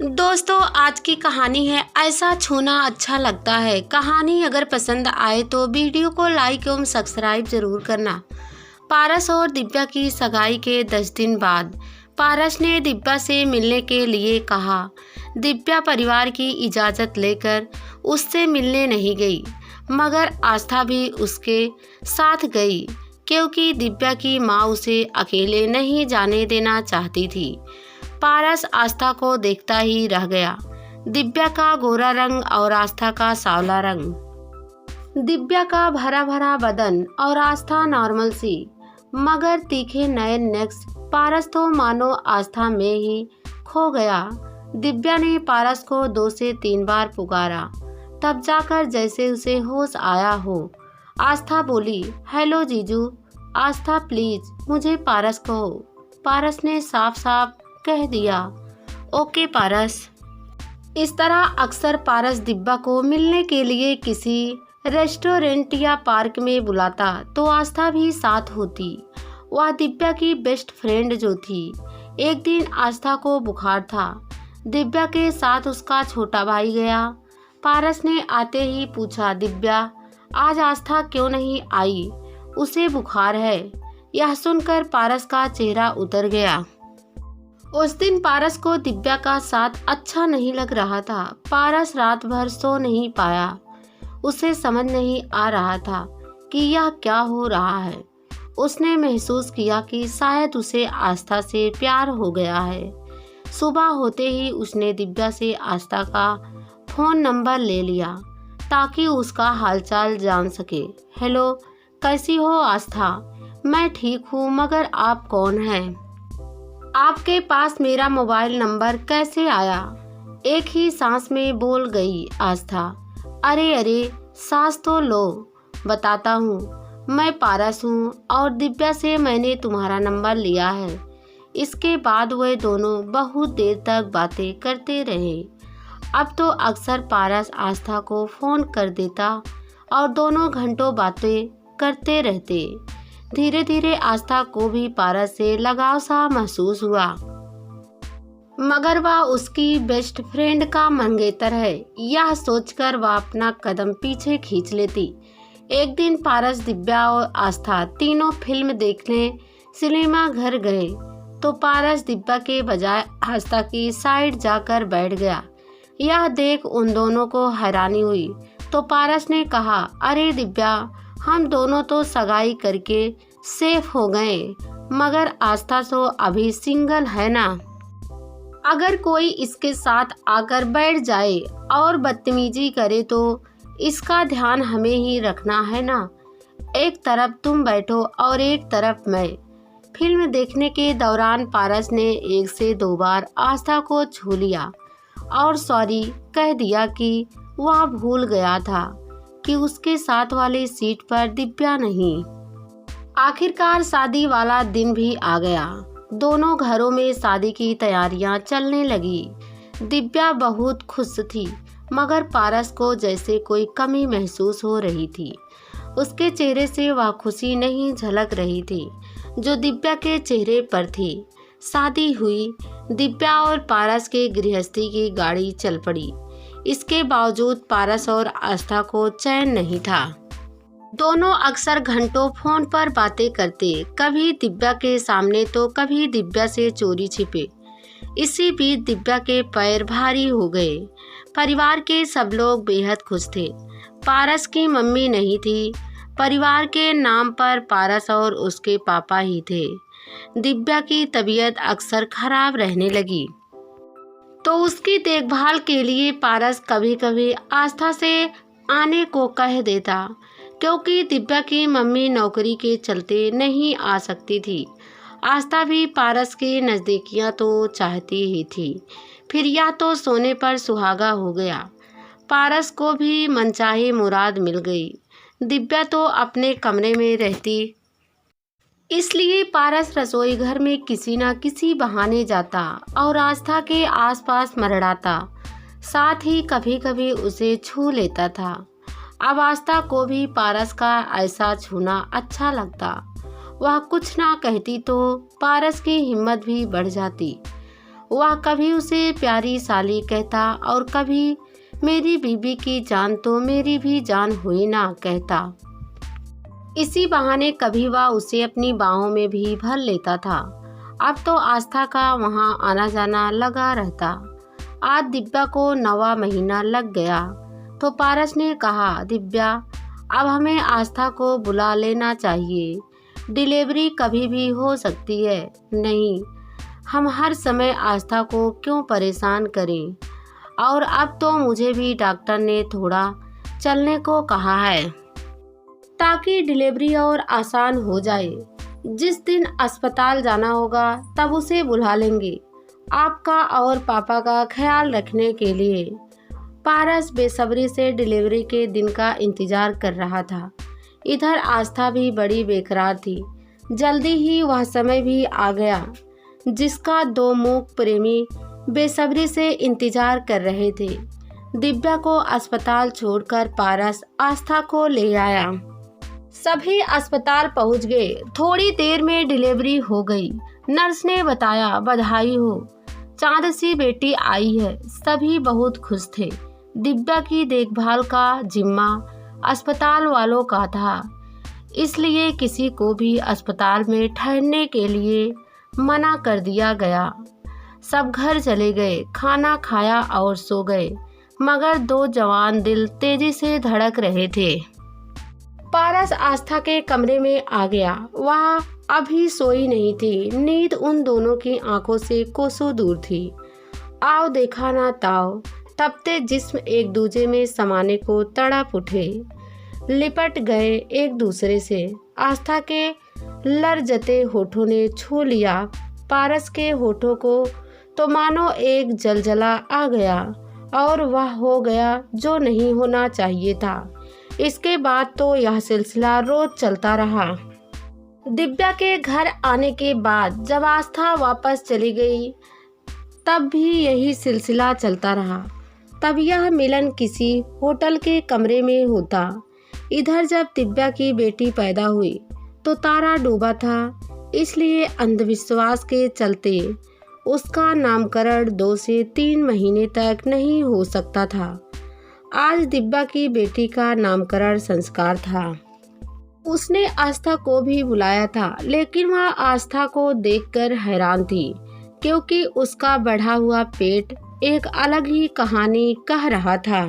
दोस्तों, आज की कहानी है ऐसा छूना अच्छा लगता है। कहानी अगर पसंद आए तो वीडियो को लाइक एवं सब्सक्राइब जरूर करना। पारस और दिव्या की सगाई के 10 दिन बाद पारस ने दिव्या से मिलने के लिए कहा। दिव्या परिवार की इजाज़त लेकर उससे मिलने नहीं गई, मगर आस्था भी उसके साथ गई, क्योंकि दिव्या की माँ उसे अकेले नहीं जाने देना चाहती थी। पारस आस्था को देखता ही रह गया। दिव्या का गोरा रंग और आस्था का सांवला रंग, दिव्या का भरा भरा बदन और आस्था नॉर्मल सी, मगर तीखे नए नेक्स। पारस तो मानो आस्था में ही खो गया। दिव्या ने पारस को 2 से 3 बार पुकारा, तब जाकर जैसे उसे होश आया हो। आस्था बोली, हेलो जीजू। आस्था प्लीज मुझे पारस कहो। पारस ने साफ साफ कह दिया, ओके पारस। इस तरह अक्सर पारस दिव्या को मिलने के लिए किसी रेस्टोरेंट या पार्क में बुलाता तो आस्था भी साथ होती। वह दिव्या की बेस्ट फ्रेंड जो थी। एक दिन आस्था को बुखार था। दिव्या के साथ उसका छोटा भाई गया। पारस ने आते ही पूछा, दिव्या आज आस्था क्यों नहीं आई? उसे बुखार है। यह सुनकर पारस का चेहरा उतर गया। उस दिन पारस को दिव्या का साथ अच्छा नहीं लग रहा था। पारस रात भर सो नहीं पाया। उसे समझ नहीं आ रहा था कि यह क्या हो रहा है। उसने महसूस किया कि शायद उसे आस्था से प्यार हो गया है। सुबह होते ही उसने दिव्या से आस्था का फ़ोन नंबर ले लिया ताकि उसका हालचाल जान सके। हेलो, कैसी हो आस्था? मैं ठीक हूँ, मगर आप कौन हैं? आपके पास मेरा मोबाइल नंबर कैसे आया? एक ही सांस में बोल गई आस्था। अरे सांस तो लो, बताता हूँ। मैं पारस हूँ और दिव्या से मैंने तुम्हारा नंबर लिया है। इसके बाद वे दोनों बहुत देर तक बातें करते रहे। अब तो अक्सर पारस आस्था को फ़ोन कर देता और दोनों घंटों बातें करते रहते। धीरे धीरे आस्था को भी पारस से लगाव सा महसूस हुआ, मगर वह उसकी बेस्ट फ्रेंड का मंगेतर है, यह सोचकर वह अपना कदम पीछे खींच लेती। एक दिन पारस, दिव्या और आस्था तीनों फिल्म देखने सिनेमा घर गए तो पारस दिव्या के बजाय आस्था की साइड जाकर बैठ गया। यह देख उन दोनों को हैरानी हुई तो पारस ने कहा, अरे दिव्या, हम दोनों तो सगाई करके सेफ हो गए, मगर आस्था तो अभी सिंगल है ना। अगर कोई इसके साथ आकर बैठ जाए और बदतमीजी करे तो इसका ध्यान हमें ही रखना है ना। एक तरफ तुम बैठो और एक तरफ मैं। फिल्म देखने के दौरान पारस ने 1 से 2 बार आस्था को छू लिया और सॉरी कह दिया कि वह भूल गया था कि उसके साथ वाली सीट पर दिव्या नहीं। आखिरकार शादी वाला दिन भी आ गया। दोनों घरों में शादी की तैयारियां चलने लगी। दिव्या बहुत खुश थी, मगर पारस को जैसे कोई कमी महसूस हो रही थी। उसके चेहरे से वह खुशी नहीं झलक रही थी जो दिव्या के चेहरे पर थी। शादी हुई। दिव्या और पारस के गृहस्थी की गाड़ी चल पड़ी। इसके बावजूद पारस और आस्था को चैन नहीं था। दोनों अक्सर घंटों फोन पर बातें करते, कभी दिव्या के सामने तो कभी दिव्या से चोरी छिपे। इसी बीच दिव्या के पैर भारी हो गए। परिवार के सब लोग बेहद खुश थे। पारस की मम्मी नहीं थी। परिवार के नाम पर पारस और उसके पापा ही थे। दिव्या की तबीयत अक्सर खराब रहने लगी तो उसकी देखभाल के लिए पारस कभी कभी आस्था से आने को कह देता, क्योंकि दिव्या की मम्मी नौकरी के चलते नहीं आ सकती थी। आस्था भी पारस की नज़दीकियां तो चाहती ही थी। फिर या तो सोने पर सुहागा हो गया। पारस को भी मनचाही मुराद मिल गई। दिव्या तो अपने कमरे में रहती, इसलिए पारस रसोई घर में किसी न किसी बहाने जाता और आस्था के आसपास मरड़ाता। साथ ही कभी कभी उसे छू लेता था। अब आस्था को भी पारस का ऐसा छूना अच्छा लगता। वह कुछ ना कहती तो पारस की हिम्मत भी बढ़ जाती। वह कभी उसे प्यारी साली कहता और कभी मेरी बीबी की जान तो मेरी भी जान हुई ना कहता। इसी बहाने कभी वह उसे अपनी बाहों में भी भर लेता था। अब तो आस्था का वहाँ आना जाना लगा रहता। आज दिव्या को 9वां महीना लग गया तो पारस ने कहा, दिव्या अब हमें आस्था को बुला लेना चाहिए। डिलीवरी कभी भी हो सकती है। नहीं, हम हर समय आस्था को क्यों परेशान करें। और अब तो मुझे भी डॉक्टर ने थोड़ा चलने को कहा है ताकि डिलीवरी और आसान हो जाए। जिस दिन अस्पताल जाना होगा तब उसे बुला लेंगे, आपका और पापा का ख्याल रखने के लिए। पारस बेसब्री से डिलीवरी के दिन का इंतजार कर रहा था। इधर आस्था भी बड़ी बेकरार थी। जल्दी ही वह समय भी आ गया जिसका दो मूक प्रेमी बेसब्री से इंतजार कर रहे थे। दिव्या को अस्पताल छोड़कर पारस आस्था को ले आया। सभी अस्पताल पहुंच गए। थोड़ी देर में डिलीवरी हो गई। नर्स ने बताया, बधाई हो, चांद सी बेटी आई है। सभी बहुत खुश थे। दिव्या की देखभाल का जिम्मा अस्पताल वालों का था, इसलिए किसी को भी अस्पताल में ठहरने के लिए मना कर दिया गया। सब घर चले गए, खाना खाया और सो गए। मगर दो जवान दिल तेजी से धड़क रहे थे। पारस आस्था के कमरे में आ गया। वह अभी सोई नहीं थी। नींद उन दोनों की आंखों से कोसों दूर थी। आओ देखा ना ताओ, तपते जिस्म एक दूजे में समाने को तड़प उठे, लिपट गए एक दूसरे से। आस्था के लरजते होठों ने छू लिया पारस के होठों को तो मानो एक जलजला आ गया और वह हो गया जो नहीं होना चाहिए था। इसके बाद तो यह सिलसिला रोज चलता रहा। दिव्या के घर आने के बाद जब आस्था वापस चली गई तब भी यही सिलसिला चलता रहा। तब यह मिलन किसी होटल के कमरे में होता। इधर जब दिव्या की बेटी पैदा हुई तो तारा डूबा था, इसलिए अंधविश्वास के चलते उसका नामकरण 2 से 3 महीने तक नहीं हो सकता था। आज दिव्या की बेटी का नामकरण संस्कार था। उसने आस्था को भी बुलाया था, लेकिन वह आस्था को देखकर हैरान थी क्योंकि उसका बढ़ा हुआ पेट एक अलग ही कहानी कह रहा था।